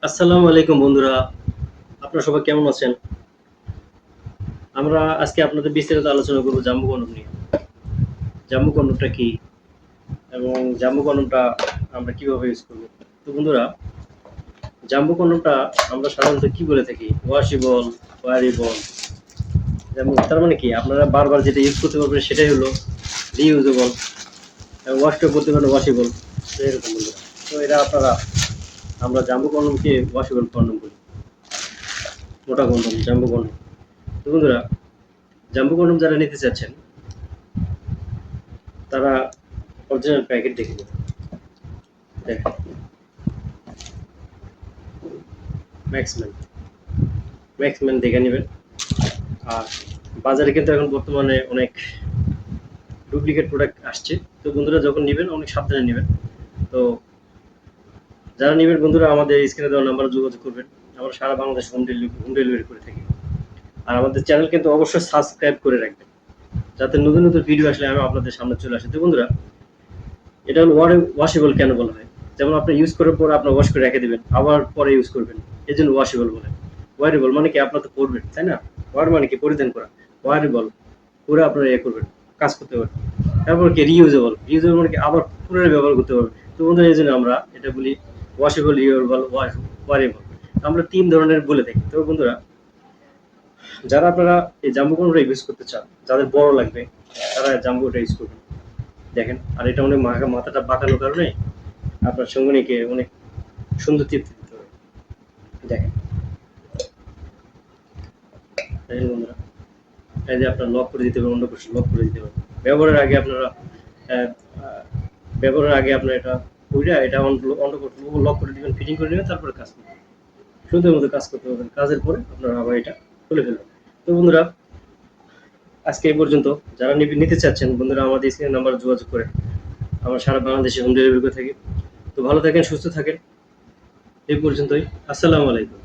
আসসালামু আলাইকুম বন্ধুরা, আপনারা সবাই কেমন আছেন? আমরা আজকে আপনাদের বিস্তারিত আলোচনা করব জাম্বু কন্ডম নিয়ে। জাম্বু কন্ডমটা কি এবং জাম্বু কন্ডমটা আমরা কিভাবে ইউজ করব? তো বন্ধুরা, জাম্বু কন্ডমটা আমরা সাধারণত কি বলে থাকি? Washable, wearable. যেমন তার মানে কি আপনারা বারবার যেটা ইউজ করতে পারবেন সেটাই হলো রিইউজেবল, ওয়াশও করতে পারবেন ওয়াশেবল। তো এরকম বন্ধুরা। তো এটা আপনারা আমরা জাম্বু কন্ডমকে ওয়াশেবল কন্ডম বলি। মোটা কন্ডম, জাম্বু কন্ডম। তো বন্ধুরা, জাম্বু কন্ডম যারা নিতে চাচ্ছেন তারা অরিজিনাল প্যাকেট দেখে নেবেন। দেখেন ম্যাক্সম্যান, ম্যাক্সম্যান দেখে নেবেন। আর বাজারে কিন্তু এখন বর্তমানে অনেক ডুপ্লিকেট প্রোডাক্ট আসছে। তো বন্ধুরা যখন নেবেন অনেক সাবধানে নেবেন। তো যারা নেবেন বন্ধুরা আমাদের স্ক্রিনে দেওয়া নাম্বারে যোগাযোগ করবেন। আমরা সারা বাংলাদেশ হোম ডেলিভারি করে থাকি। আর আমাদের চ্যানেল কিন্তু অবশ্যই সাবস্ক্রাইব করে রাখবেন, যাতে নতুন নতুন ভিডিও আসলে আমি আপনাদের সামনে চলে আসে। তো বন্ধুরা, এটা হলো ওয়াশেবল কেন বলা হয়? যেমন আপনি ইউজ করার পর আপনার ওয়াশ করে রেখে দিবেন, আবার পরে ইউজ করবেন, এই জন্য ওয়াশেবল বলে। ওয়ারেবল মানে কি আপনার তো পরবেন, তাই না? ওয়ার মানে কি পরিধান করা, ওয়ারেবল পরে আপনারা ইয়ে করবেন, কাজ করতে পারবেন। তারপর কি রিইউজেবল, রিইউজেবল মানে কি আবার পুনরায় ব্যবহার করতে পারবেন। তো বন্ধুরা এই জন্য আমরা এটা বলি ওয়াশেবল, রিইউজেবল, ওয়ারেবল। আমরা তিন ধরনের বলে থাকি। তো বন্ধুরা, যারা আপনারা এই জাম্বু কন্ডমটা ইউজ করতে চান, যাদের বড় লাগবে তারা জাম্বুটা ইউজ করবেন। দেখেন, আর এটা অনেক মাথাটা বাঁকানোর কারণে আপনার সঙ্গনীকে অনেক সুন্দর তৃপ্তি দিতে হবে। দেখেন, দেখেন বন্ধুরা, এই যে আপনার লক করে দিতে হবে, অন্য কিছু লক করে দিতে হবে। ব্যবহারের আগে আপনারা আহ, আহ, ব্যবহারের আগে আপনার এটা ওইটা এটা অন্য লক করে দিবেন, ফিটিং করে নেবেন, তারপরে কাজ করবেন। সুন্দর মতো কাজ করতে পারবেন। কাজের পরে আপনারা আবার এটা খুলে ফেলবেন। তো বন্ধুরা, আজকে এই পর্যন্ত। যারা নিতে চাচ্ছেন বন্ধুরা আমাদের স্ক্রিনের নাম্বারে যোগাযোগ করে আমরা সারা বাংলাদেশে হোম ডেলিভারি করে থাকি। তো ভালো থাকেন, সুস্থ থাকেন। এই পর্যন্তই। আসসালামু আলাইকুম।